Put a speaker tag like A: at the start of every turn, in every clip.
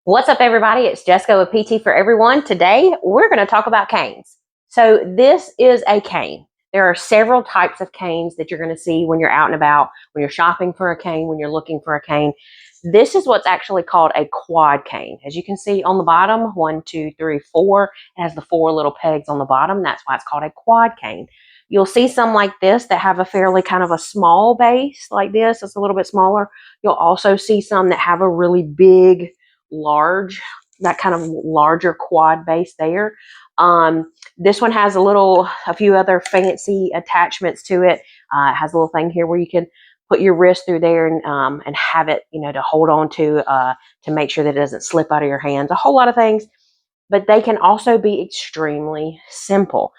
A: What's up, everybody? It's Jessica with PT for Everyone. Today, we're going to talk about canes. So this is a cane. There are several types of canes that you're going to see when you're out and about, when you're shopping for a cane, when you're looking for a cane. This is what's actually called a quad cane. As you can see on the bottom, 1, 2, 3, 4. It has the 4 little pegs on the bottom. That's why it's called a quad cane. You'll see some like this that have a fairly kind of a small base like this. It's a little bit smaller. You'll also see some that have a really big, large, that kind of larger quad base there. This one has a few other fancy attachments to it. It has a little thing here where you can put your wrist through there and have it, to hold on to make sure that it doesn't slip out of your hands. A whole lot of things, but they can also be extremely simple.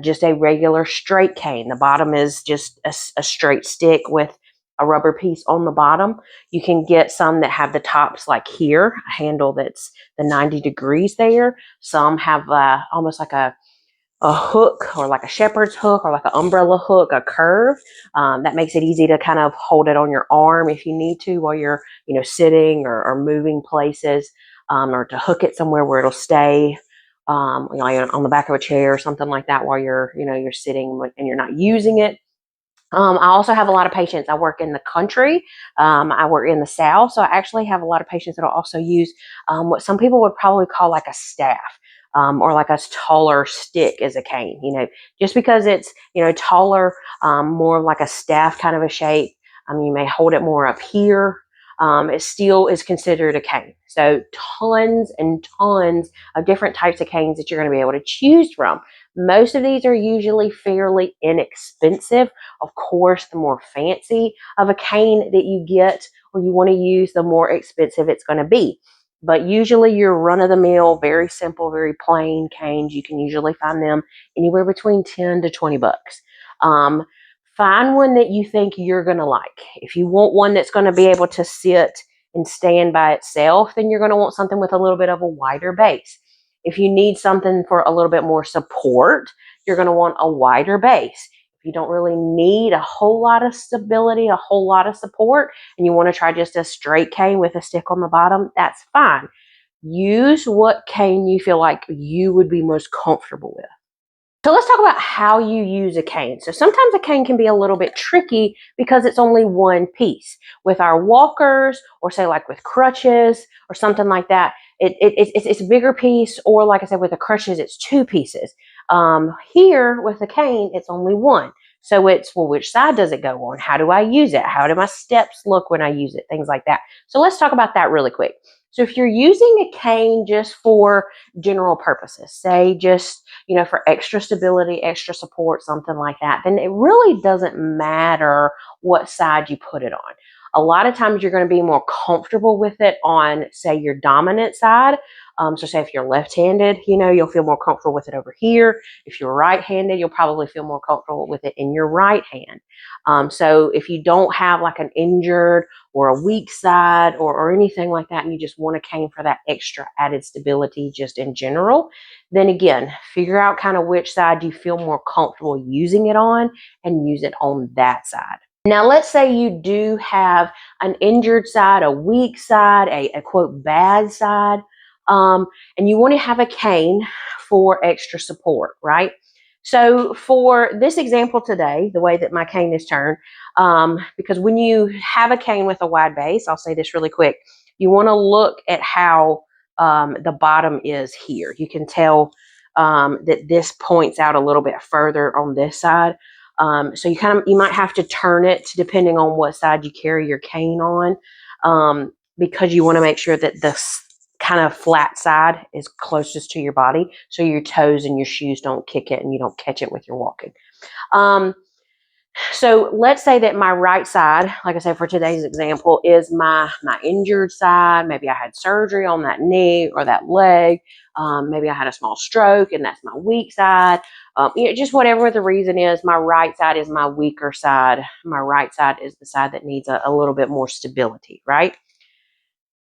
A: Just a regular straight cane. The bottom is just a straight stick with a rubber piece on the bottom. You can get some that have the tops like here, a handle that's the 90 degrees there. Some have almost like a hook, or like a shepherd's hook, or like an umbrella hook, a curve. That makes it easy to kind of hold it on your arm if you need to while you're, sitting or moving places, or to hook it somewhere where it'll stay, on the back of a chair or something like that while you're sitting and you're not using it. I also have a lot of patients. I work in the country. I work in the South. So I actually have a lot of patients that will also use what some people would probably call like a staff, or like a taller stick as a cane. Just because it's, taller, more like a staff kind of a shape. You may hold it more up here. It still is considered a cane. So tons and tons of different types of canes that you're going to be able to choose from. Most of these are usually fairly inexpensive. Of course, the more fancy of a cane that you get or you want to use, the more expensive it's going to be. But usually your run-of-the-mill, very simple, very plain canes, you can usually find them anywhere between 10 to 20 bucks. Find one that you think you're going to like. If you want one that's going to be able to sit and stand by itself, then you're going to want something with a little bit of a wider base. If you need something for a little bit more support, you're going to want a wider base. If you don't really need a whole lot of stability, a whole lot of support, and you want to try just a straight cane with a stick on the bottom, that's fine. Use what cane you feel like you would be most comfortable with. So let's talk about how you use a cane. So sometimes a cane can be a little bit tricky because it's only one piece. With our walkers, or say like with crutches or something like that, it's a bigger piece, or like I said, with the crutches, it's 2 pieces. Here with the cane, it's only one. So it's, well, which side does it go on? How do I use it? How do my steps look when I use it? Things like that. So let's talk about that really quick. So if you're using a cane just for general purposes, say just, for extra stability, extra support, something like that, then it really doesn't matter what side you put it on. A lot of times you're going to be more comfortable with it on, say, your dominant side. So say if you're left-handed, you'll feel more comfortable with it over here. If you're right-handed, you'll probably feel more comfortable with it in your right hand. So if you don't have like an injured or a weak side or anything like that, and you just want a cane for that extra added stability just in general, then again, figure out kind of which side you feel more comfortable using it on and use it on that side. Now, let's say you do have an injured side, a weak side, a quote bad side, and you want to have a cane for extra support, right? So for this example today, the way that my cane is turned, because when you have a cane with a wide base, I'll say this really quick, you want to look at how the bottom is here. You can tell that this points out a little bit further on this side. So you might have to turn it depending on what side you carry your cane on, because you want to make sure that this kind of flat side is closest to your body, so your toes and your shoes don't kick it and you don't catch it with your walking. So let's say that my right side, like I said, for today's example, is my injured side. Maybe I had surgery on that knee or that leg. Maybe I had a small stroke and that's my weak side. Just whatever the reason is, my right side is my weaker side. My right side is the side that needs a little bit more stability, right?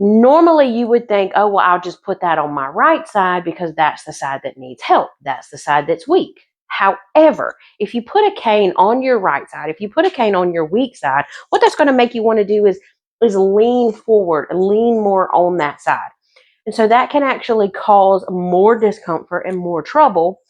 A: Normally you would think, oh, well, I'll just put that on my right side because that's the side that needs help. That's the side that's weak. However, if you put a cane on your right side, if you put a cane on your weak side, what that's going to make you want to do is is lean forward, lean more on that side. And so that can actually cause more discomfort and more trouble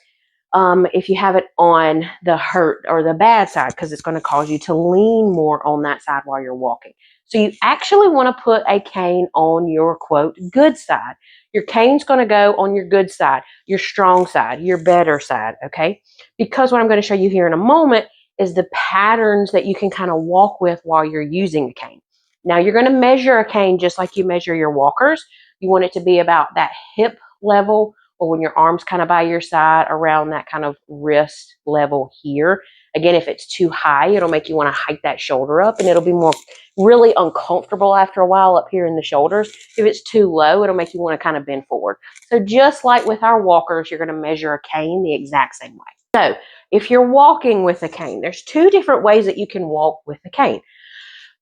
A: if you have it on the hurt or the bad side, because it's going to cause you to lean more on that side while you're walking. So you actually want to put a cane on your, quote, good side. Your cane's going to go on your good side, your strong side, your better side, okay? Because what I'm going to show you here in a moment is the patterns that you can kind of walk with while you're using a cane. Now you're going to measure a cane just like you measure your walkers. You want it to be about that hip level, or when your arm's kind of by your side, around that kind of wrist level here. Again, if it's too high, it'll make you want to hike that shoulder up, and it'll be more really uncomfortable after a while up here in the shoulders. If it's too low, it'll make you want to kind of bend forward. So just like with our walkers, you're going to measure a cane the exact same way. So if you're walking with a cane, there's two different ways that you can walk with a cane.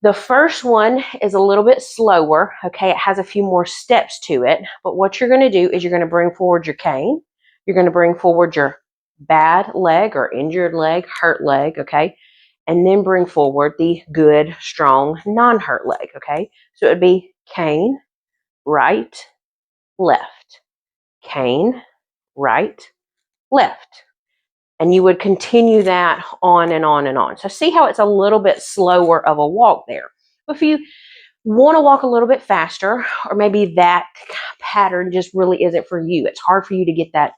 A: The first one is a little bit slower, okay? It has a few more steps to it, but what you're going to do is you're going to bring forward your cane. You're going to bring forward your bad leg or injured leg, hurt leg, okay? And then bring forward the good, strong, non-hurt leg, okay? So it would be cane, right, left, cane, right, left. And you would continue that on and on and on. So see how it's a little bit slower of a walk there. If you want to walk a little bit faster, or maybe that pattern just really isn't for you, it's hard for you to get that,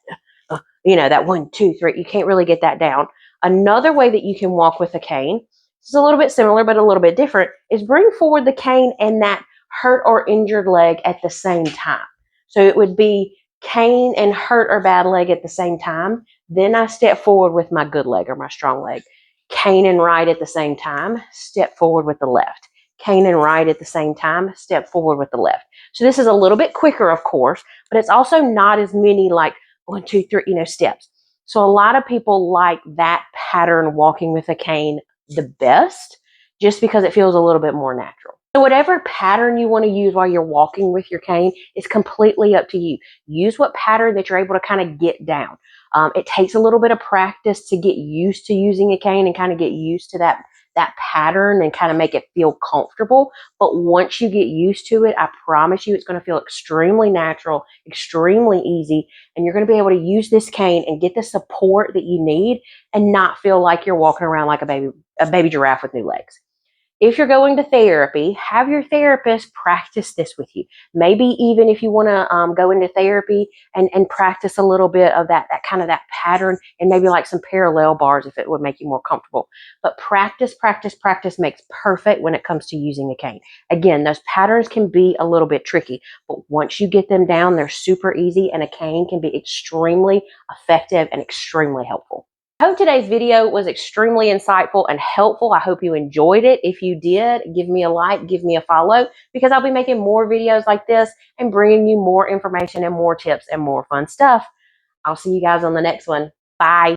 A: that 1, 2, 3, you can't really get that down. Another way that you can walk with a cane, this is a little bit similar, but a little bit different, is bring forward the cane and that hurt or injured leg at the same time. So it would be cane and hurt or bad leg at the same time. Then I step forward with my good leg or my strong leg. Cane and right at the same time, step forward with the left. Cane and right at the same time, step forward with the left. So this is a little bit quicker, of course, but it's also not as many like 1, 2, 3, steps. So a lot of people like that pattern walking with a cane the best, just because it feels a little bit more natural. So whatever pattern you want to use while you're walking with your cane is completely up to you. Use what pattern that you're able to kind of get down. It takes a little bit of practice to get used to using a cane and kind of get used to that pattern and kind of make it feel comfortable. But once you get used to it, I promise you it's going to feel extremely natural, extremely easy, and you're going to be able to use this cane and get the support that you need and not feel like you're walking around like a baby giraffe with new legs. If you're going to therapy, have your therapist practice this with you. Maybe even if you want to go into therapy and practice a little bit of that kind of that pattern, and maybe like some parallel bars if it would make you more comfortable. But practice, practice, practice makes perfect when it comes to using a cane. Again, those patterns can be a little bit tricky, but once you get them down, they're super easy, and a cane can be extremely effective and extremely helpful. I hope today's video was extremely insightful and helpful. I hope you enjoyed it. If you did, give me a like, give me a follow, because I'll be making more videos like this and bringing you more information and more tips and more fun stuff. I'll see you guys on the next one. Bye.